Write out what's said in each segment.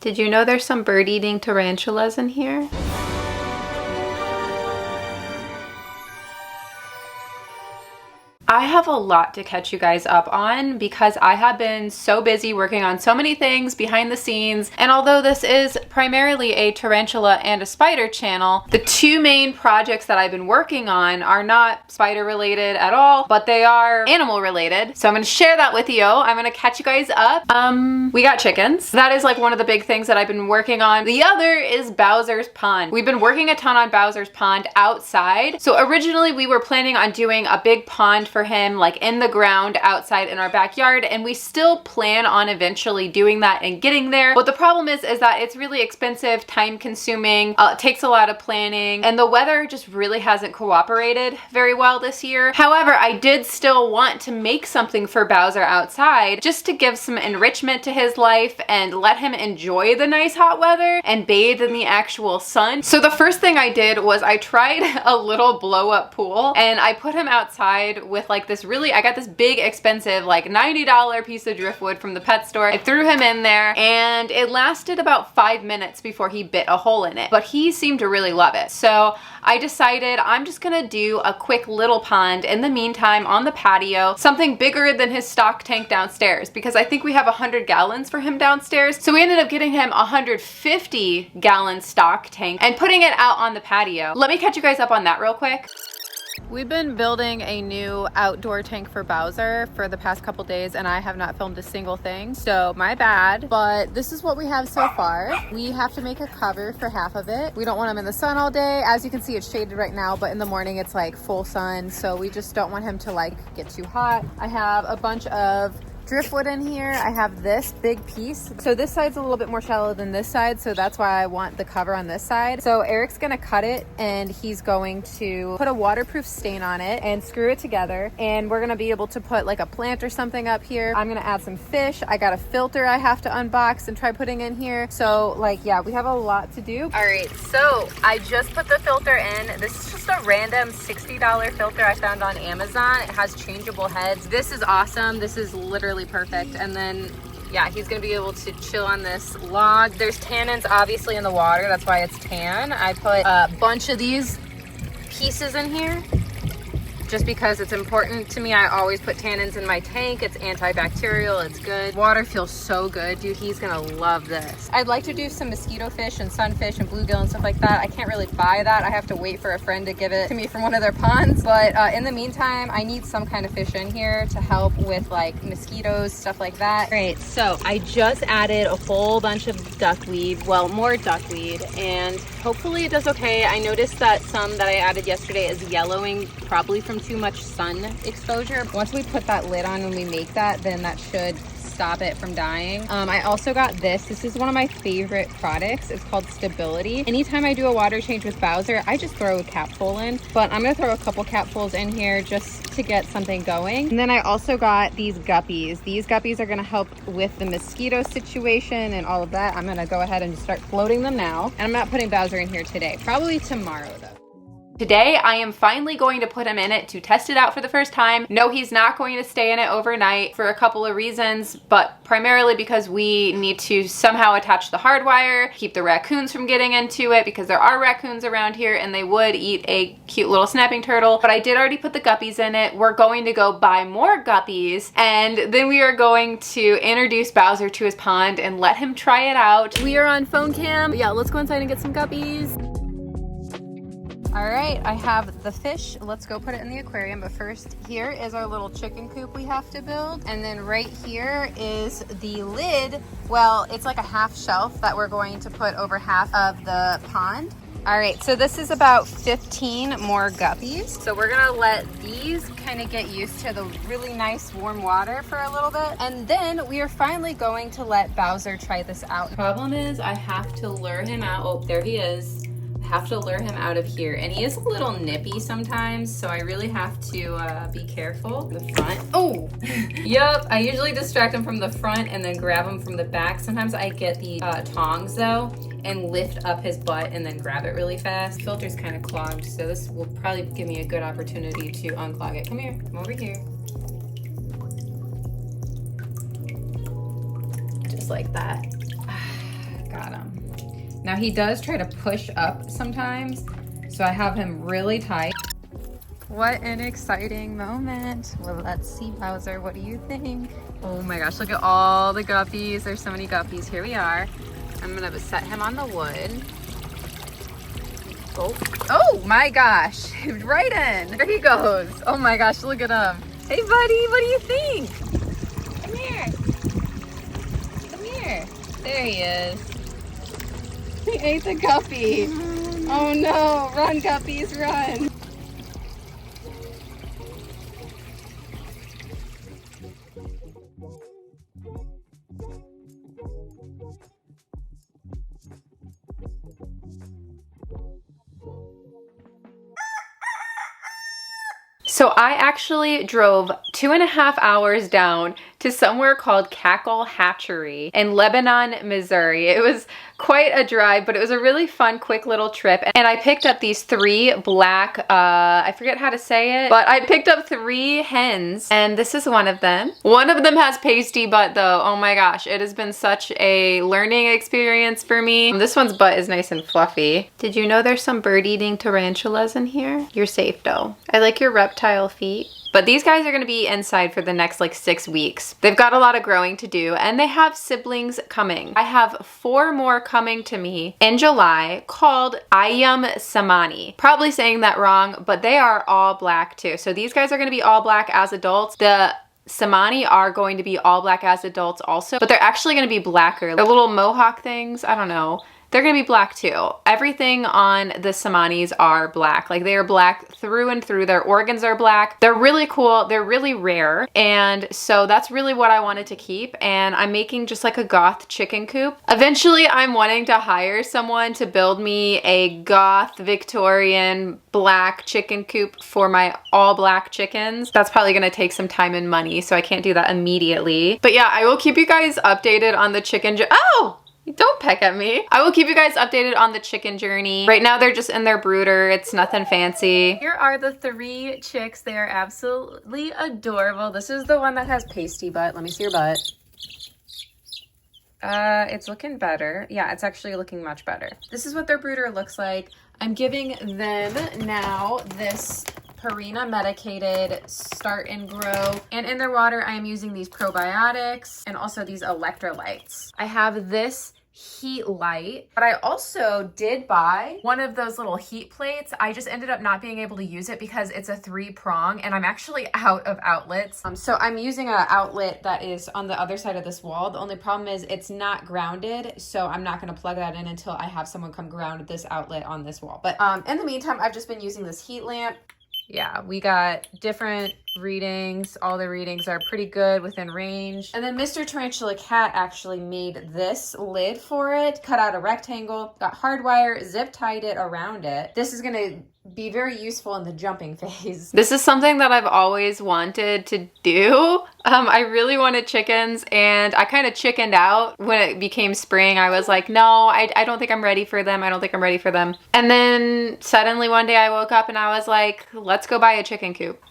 Did you know there's some bird-eating tarantulas in here? I have a lot to catch you guys up on because I have been so busy working on so many things behind the scenes, and although this is primarily a tarantula and a spider channel, the two main projects that I've been working on are not spider related at all, but they are animal related. So I'm going to share that with you. I'm going to catch you guys up. We got chickens. That is like one of the big things that I've been working on. The other is Bowser's Pond. We've been working a ton on Bowser's Pond outside. So originally we were planning on doing a big pond for him like in the ground outside in our backyard, and we still plan on eventually doing that and getting there. But the problem is that it's really expensive, time consuming, it takes a lot of planning, and the weather just really hasn't cooperated very well this year. However, I did still want to make something for Bowser outside just to give some enrichment to his life and let him enjoy the nice hot weather and bathe in the actual sun. So the first thing I did was I tried a little blow up pool, and I put him outside with like this I got this big expensive like $90 piece of driftwood from the pet store. I threw him in there and it lasted about 5 minutes before he bit a hole in it, but he seemed to really love it. So I decided I'm just gonna do a quick little pond in the meantime on the patio, something bigger than his stock tank downstairs, because I think we have 100 gallons for him downstairs. So we ended up getting him a 150 gallon stock tank and putting it out on the patio. Let me catch you guys up on that real quick. We've been building a new outdoor tank for Bowser for the past couple days, and I have not filmed a single thing, so my bad. But this is what we have so far. We have to make a cover for half of it. We don't want him in the sun all day. As you can see, it's shaded right now, but in the morning it's like full sun, so we just don't want him to like get too hot. I have a bunch of driftwood in here. I have this big piece. So this side's a little bit more shallow than this side, so that's why I want the cover on this side. So Eric's gonna cut it and he's going to put a waterproof stain on it and screw it together, and we're gonna be able to put like a plant or something up here. I'm gonna add some fish. I got a filter I have to unbox and try putting in here. So like, yeah, we have a lot to do. All right, so I just put the filter in. This is just a random $60 filter I found on Amazon. It has changeable heads. This is awesome. This is literally perfect. And then yeah, he's gonna be able to chill on this log. There's tannins obviously in the water, that's why it's tan. I put a bunch of these pieces in here just because it's important to me. I always put tannins in my tank. It's antibacterial, it's good. Water feels so good, dude. He's gonna love this. I'd like to do some mosquito fish and sunfish and bluegill and stuff like that. I can't really buy that. I have to wait for a friend to give it to me from one of their ponds. But in the meantime, I need some kind of fish in here to help with like mosquitoes, stuff like that. All right, so I just added a whole bunch of duckweed, well, more duckweed, and hopefully it does okay. I noticed that some that I added yesterday is yellowing, probably from too much sun exposure. Once we put that lid on when we make that, then that should stop it from dying. I also got this. This is one of my favorite products. It's called Stability. Anytime I do a water change with Bowser, I just throw a capful in, but I'm gonna throw a couple capfuls in here just to get something going. And then I also got these guppies. These guppies are gonna help with the mosquito situation and all of that. I'm gonna go ahead and just start floating them now. And I'm not putting Bowser in here today, probably tomorrow though. Today, I am finally going to put him in it to test it out for the first time. No, he's not going to stay in it overnight for a couple of reasons, but primarily because we need to somehow attach the hardwire, keep the raccoons from getting into it, because there are raccoons around here and they would eat a cute little snapping turtle. But I did already put the guppies in it. We're going to go buy more guppies, and then we are going to introduce Bowser to his pond and let him try it out. We are on phone cam. Yeah, let's go inside and get some guppies. All right, I have the fish. Let's go put it in the aquarium. But first, here is our little chicken coop we have to build. And then right here is the lid. Well, it's like a half shelf that we're going to put over half of the pond. All right, so this is about 15 more guppies. So we're gonna let these kind of get used to the really nice warm water for a little bit. And then we are finally going to let Bowser try this out. Problem is I have to lure him out. Oh, there he is. Have to lure him out of here, and he is a little nippy sometimes, so I really have to be careful. The front. Oh, yep. I usually distract him from the front and then grab him from the back. Sometimes I get the tongs though and lift up his butt and then grab it really fast. The filter's kind of clogged, so this will probably give me a good opportunity to unclog it. Come here, come over here. Just like that. Now he does try to push up sometimes, so I have him really tight. What an exciting moment. Well, let's see, Bowser, what do you think? Oh my gosh, look at all the guppies. There's so many guppies. Here we are. I'm gonna set him on the wood. Oh my gosh, right in. There he goes. Oh my gosh, look at him. Hey buddy, what do you think? Come here. Come here. There he is. He ate the guppy. Oh no, run guppies, run. So I actually drove 2.5 hours down to somewhere called Cackle Hatchery in Lebanon, Missouri. It was quite a drive, but it was a really fun, quick little trip. And I picked up these 3 black, I forget how to say it, but I picked up 3 hens, and this is one of them. One of them has pasty butt though. Oh my gosh, it has been such a learning experience for me. This one's butt is nice and fluffy. Did you know there's some bird-eating tarantulas in here? You're safe though. I like your reptile feet. But these guys are gonna be inside for the next like 6 weeks. They've got a lot of growing to do, and they have siblings coming. I have 4 more coming to me in July called Ayam Samani. Probably saying that wrong, but they are all black too. So these guys are gonna be all black as adults. The Samani are going to be all black as adults also, but they're actually gonna be blacker. The little mohawk things, I don't know. They're gonna be black too. Everything on the Samanis are black. Like they are black through and through. Their organs are black. They're really cool. They're really rare. And so that's really what I wanted to keep. And I'm making just like a goth chicken coop. Eventually I'm wanting to hire someone to build me a goth Victorian black chicken coop for my all black chickens. That's probably gonna take some time and money, so I can't do that immediately. But yeah, I will keep you guys updated on the chicken oh! Don't peck at me. I will keep you guys updated on the chicken journey. Right now they're just in their brooder. It's nothing fancy. Here are the 3 chicks. They are absolutely adorable. This is the one that has pasty butt. Let me see your butt. It's looking better. Yeah, it's actually looking much better. This is what their brooder looks like. I'm giving them now this Purina medicated start and grow, and in their water I am using these probiotics and also these electrolytes. I have this heat light, but I also did buy one of those little heat plates. I just ended up not being able to use it because it's a 3-prong and I'm actually out of outlets. So I'm using an outlet that is on the other side of this wall. The only problem is it's not grounded, so I'm not going to plug that in until I have someone come ground this outlet on this wall. But in the meantime, I've just been using this heat lamp. Yeah, we got different readings. All the readings are pretty good, within range. And then Mr. Tarantula Kat actually made this lid for it, cut out a rectangle, got hardwire, zip tied it around it. This is gonna be very useful in the jumping phase. This is something that I've always wanted to do. I really wanted chickens, and I kind of chickened out when it became spring. I was like, no, I don't think I'm ready for them. I don't think I'm ready for them. And then suddenly one day I woke up and I was like, let's go buy a chicken coop.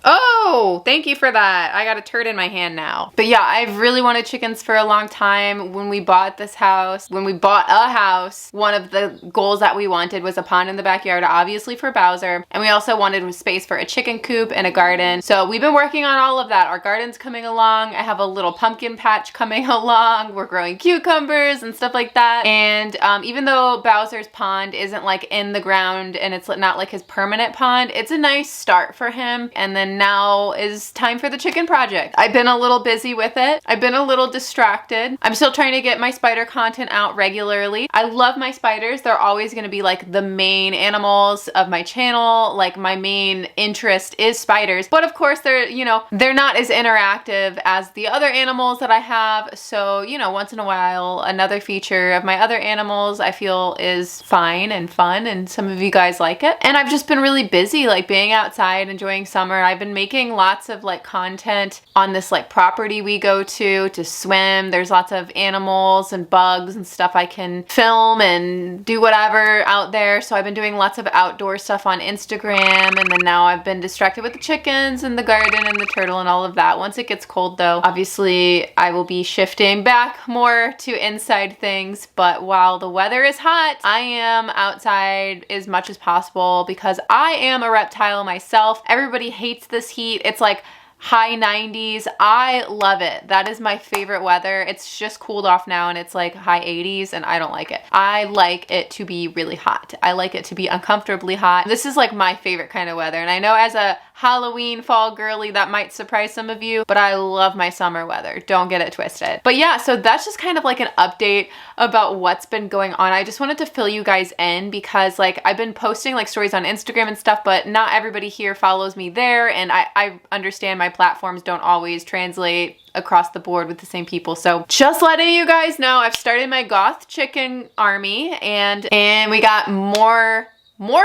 Oh, thank you for that. I got a turd in my hand now. But yeah, I've really wanted chickens for a long time. When we bought this house, when we bought a house, one of the goals that we wanted was a pond in the backyard, obviously for Bowser. And we also wanted space for a chicken coop and a garden. So we've been working on all of that. Our garden's coming along. I have a little pumpkin patch coming along. We're growing cucumbers and stuff like that. And even though Bowser's pond isn't like in the ground and it's not like his permanent pond, it's a nice start for him. And then now is time for the chicken project. I've been a little busy with it. I've been a little distracted. I'm still trying to get my spider content out regularly. I love my spiders. They're always going to be like the main animals of my channel. Like my main interest is spiders. But of course they're, you know, they're not as interactive as the other animals that I have. So, you know, once in a while, another feature of my other animals I feel is fine and fun, and some of you guys like it. And I've just been really busy, like being outside, enjoying summer. I've been been making lots of like content on this like property we go to swim. There's lots of animals and bugs and stuff I can film and do whatever out there. So I've been doing lots of outdoor stuff on Instagram, and then now I've been distracted with the chickens and the garden and the turtle and all of that. Once it gets cold though, obviously I will be shifting back more to inside things. But while the weather is hot, I am outside as much as possible because I am a reptile myself. Everybody hates this heat. It's like high 90s. I love it. That is my favorite weather. It's just cooled off now and it's like high 80s and I don't like it. I like it to be really hot. I like it to be uncomfortably hot. This is like my favorite kind of weather. And I know as a Halloween fall girly that might surprise some of you, but I love my summer weather. Don't get it twisted. But yeah, so that's just kind of like an update about what's been going on. I just wanted to fill you guys in because like I've been posting like stories on Instagram and stuff, but not everybody here follows me there. And I understand my platforms don't always translate across the board with the same people. So just letting you guys know, I've started my goth chicken army and we got more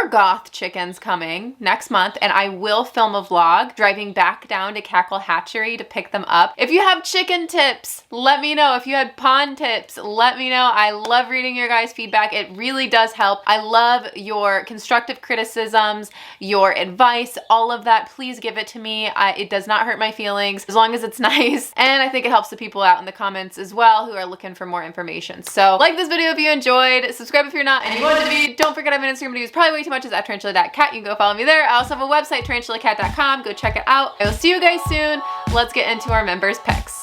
goth chickens coming next month, and I will film a vlog driving back down to Cackle Hatchery to pick them up. If you have chicken tips, let me know. If you had pond tips, let me know. I love reading your guys' feedback. It really does help. I love your constructive criticisms, your advice, all of that. Please give it to me. It does not hurt my feelings as long as it's nice, and I think it helps the people out in the comments as well who are looking for more information. So like this video if you enjoyed, subscribe if you're not, and you wanted to be. Don't forget I have an Instagram to use probably way too much is at Tarantula Kat. You can go follow me there. I also have a website, tarantulakat.com. Go check it out. I will see you guys soon. Let's get into our members picks.